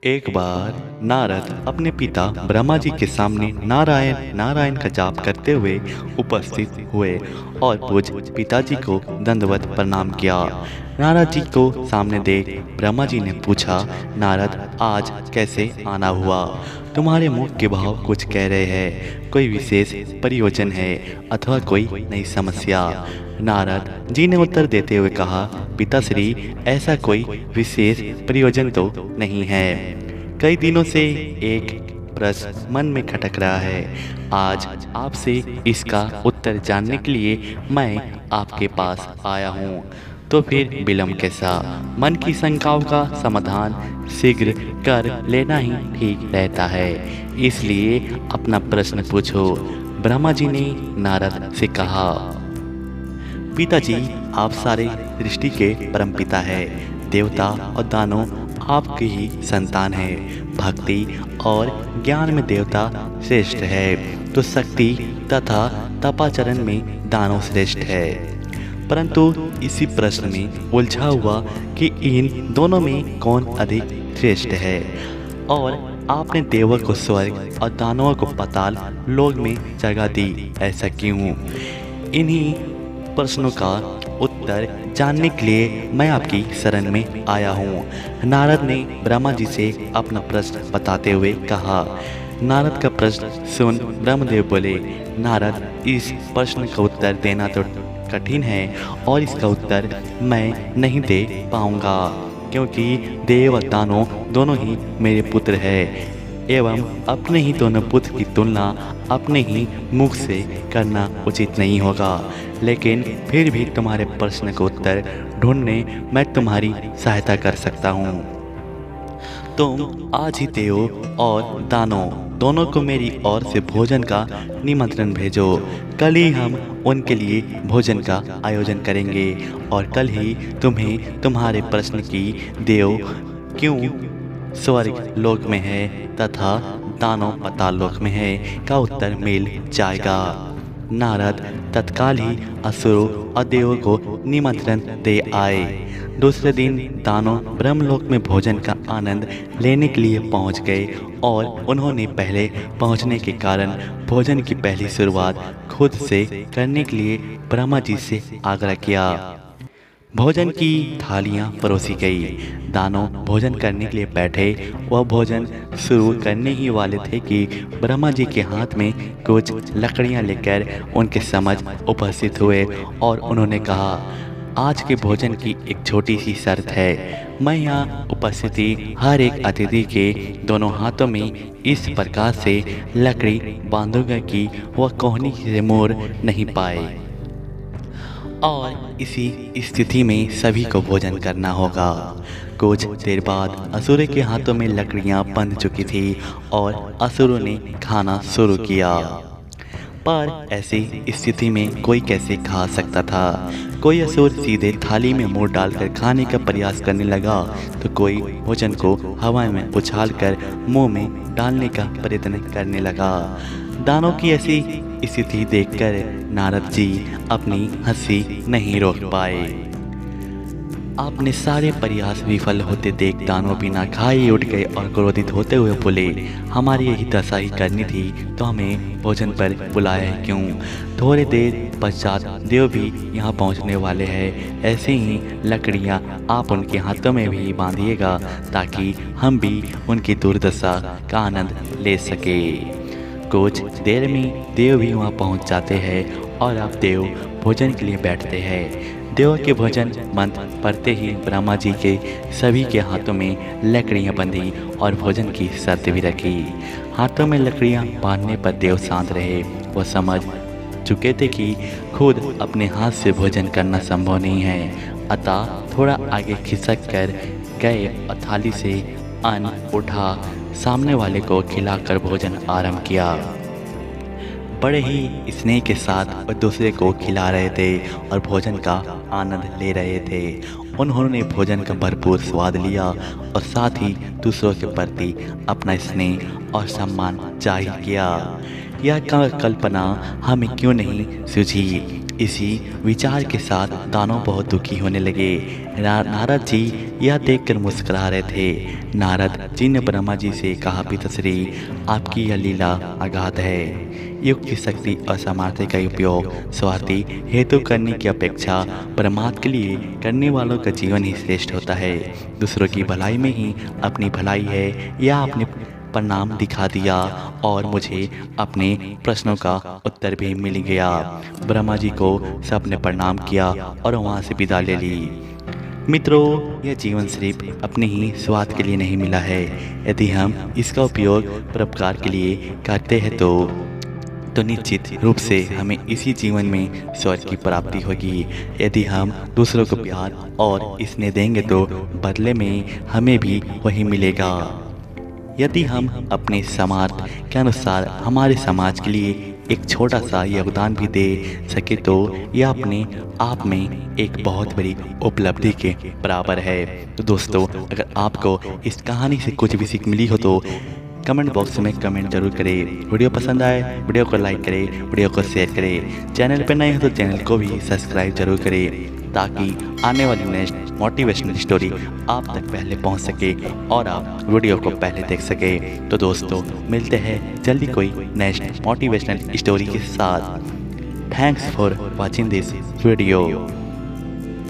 एक बार नारद अपने पिता ब्रह्मा जी के सामने नारायण नारायण का जाप करते हुए उपस्थित हुए और पूज्य पिताजी को दंडवत प्रणाम किया। नारद जी को सामने देख ब्रह्मा जी ने पूछा, नारद आज कैसे आना हुआ? तुम्हारे मुख के भाव कुछ कह रहे हैं, कोई विशेष प्रयोजन है अथवा कोई नई समस्या? नारद जी ने उत्तर देते हुए कहा, पिताश्री ऐसा कोई विशेष प्रयोजन तो नहीं है। कई दिनों से एक प्रश्न मन में खटक रहा है। आज आपसे इसका उत्तर जानने के लिए मैं आपके पास आया हूँ। तो फिर विलंब कैसा? मन की शंकाओं का समाधान शीघ्र कर लेना ही ठीक रहता है। इसलिए अपना प्रश्न पूछो। ब्रह्मा जी ने नारद से कहा, पिताजी आप सारे सृष्टि के परमपिता है। देवता और दानव आपकी ही संतान है। भक्ति और ज्ञान में देवता श्रेष्ठ है तो शक्ति तथा तपाचरण में दानव श्रेष्ठ है। परंतु इसी प्रश्न में उलझा हुआ कि इन दोनों में कौन अधिक श्रेष्ठ है, और आपने देवों को स्वर्ग और दानवों को पाताल लोक में जगह दी, ऐसा क्यों? इन्हीं प्रश्नों का उत्तर जानने के लिए मैं आपकी शरण में आया हूँ। नारद ने ब्रह्मा जी से अपना प्रश्न बताते हुए कहा। नारद का प्रश्न सुन ब्रह्मदेव बोले, नारद इस प्रश्न का उत्तर देना तो कठिन है और इसका उत्तर मैं नहीं दे पाऊंगा, क्योंकि देव और दानव दोनों ही मेरे पुत्र हैं एवं अपने ही दोनों पुत्र की तुलना अपने ही मुख से करना उचित नहीं होगा। लेकिन फिर भी तुम्हारे प्रश्न का उत्तर ढूंढने मैं तुम्हारी सहायता कर सकता हूँ। तुम आज ही देव और दानव दोनों को मेरी ओर से भोजन का निमंत्रण भेजो। कल ही हम उनके लिए भोजन का आयोजन करेंगे और कल ही तुम्हें तुम्हारे प्रश्न की देव क्यों स्वर्ग लोक में है तथा दानव पाताल लोक में है का उत्तर मिल जाएगा। नारद तत्काल ही असुरों और देवों को निमंत्रण दे आए। दूसरे दिन दानव ब्रह्मलोक में भोजन का आनंद लेने के लिए पहुंच गए और उन्होंने पहले पहुंचने के कारण भोजन की पहली शुरुआत खुद से करने के लिए ब्रह्मा जी से आग्रह किया। भोजन की थालियां परोसी गई। दानव भोजन करने के लिए बैठे। वह भोजन शुरू करने ही वाले थे कि ब्रह्मा जी के हाथ में कुछ लकड़ियां लेकर उनके समझ उपस्थित हुए और उन्होंने कहा, आज के भोजन की एक छोटी सी शर्त है। मैं यहाँ उपस्थिति हर एक अतिथि के दोनों हाथों में इस प्रकार से लकड़ी बांधूंगा कि वह कोहनी से मोड़ नहीं पाए, और इसी स्थिति में सभी को भोजन करना होगा। कुछ देर बाद असुरों के हाथों में लकड़ियां बंध चुकी थी और असुरों ने खाना शुरू किया। पर ऐसी स्थिति में कोई कैसे खा सकता था? कोई असुर सीधे थाली में मुंह डालकर खाने का प्रयास करने लगा तो कोई भोजन को हवा में उछालकर मुंह में डालने का प्रयत्न करने लगा। दानव की ऐसी स्थिति देखकर नारद जी अपनी हंसी नहीं रोक पाए। अपने सारे प्रयास विफल होते देख दानव बिना खाए उठ गए और क्रोधित होते हुए बोले, हमारी यही दशा ही करनी थी तो हमें भोजन पर बुलाया है क्यों? थोड़ी देर पश्चात देव भी यहाँ पहुँचने वाले हैं। ऐसे ही लकड़ियाँ आप उनके हाथों में भी बांधिएगा ताकि हम भी उनकी दुर्दशा का आनंद ले सके। कुछ देर में देव भी वहाँ पहुँच जाते हैं और अब देव भोजन के लिए बैठते हैं। देव के भोजन मंत्र पढ़ते ही ब्रह्मा जी के सभी के हाथों में लकड़ियाँ बंधी और भोजन की शर्त भी रखी। हाथों में लकड़ियाँ बांधने पर देव शांत रहे। वो समझ चुके थे कि खुद अपने हाथ से भोजन करना संभव नहीं है, अतः थोड़ा आगे खिसक कर गए और थाली से अन्न उठा सामने वाले को खिलाकर भोजन आरंभ किया। बड़े ही स्नेह के साथ वह दूसरे को खिला रहे थे और भोजन का आनंद ले रहे थे। उन्होंने भोजन का भरपूर स्वाद लिया और साथ ही दूसरों के प्रति अपना स्नेह और सम्मान जाहिर किया। यह कल्पना हमें क्यों नहीं सूझी? इसी विचार के साथ दानव बहुत दुखी होने लगे। नारद जी यह देखकर मुस्कुरा रहे थे। नारद जी ने ब्रह्मा जी से कहा, पिताश्री आपकी यह लीला अगाध है। युग की शक्ति और सामर्थ्य का उपयोग स्वार्थी हेतु करने की अपेक्षा परमात्मा के लिए करने वालों का जीवन ही श्रेष्ठ होता है। दूसरों की भलाई में ही अपनी भलाई है, यह आपने परिणाम दिखा दिया और मुझे अपने प्रश्नों का उत्तर भी मिल गया। ब्रह्मा जी को सबने प्रणाम किया और वहाँ से विदा ले ली। मित्रों, यह जीवन सिर्फ अपने ही स्वाद के लिए नहीं मिला है। यदि हम इसका उपयोग परोपकार के लिए करते हैं तो निश्चित रूप से हमें इसी जीवन में स्वर्ग की प्राप्ति होगी। यदि हम दूसरों को प्यार और स्नेह देंगे तो बदले में हमें भी वही मिलेगा। यदि हम अपने सामर्थ्य के अनुसार हमारे समाज के लिए एक छोटा सा योगदान भी दे सके तो यह अपने आप में एक बहुत बड़ी उपलब्धि के बराबर है। तो दोस्तों, अगर आपको इस कहानी से कुछ भी सीख मिली हो तो कमेंट बॉक्स में कमेंट जरूर करें। वीडियो पसंद आए वीडियो को लाइक करें, वीडियो को शेयर करें। चैनल पर नए हो तो चैनल को भी सब्सक्राइब जरूर करें ताकि आने वाली नेक्स्ट मोटिवेशनल स्टोरी आप तक पहले पहुंच सके और आप वीडियो को पहले देख सके। तो दोस्तों, मिलते हैं जल्दी कोई नेक्स्ट मोटिवेशनल स्टोरी के साथ। Thanks for watching this video.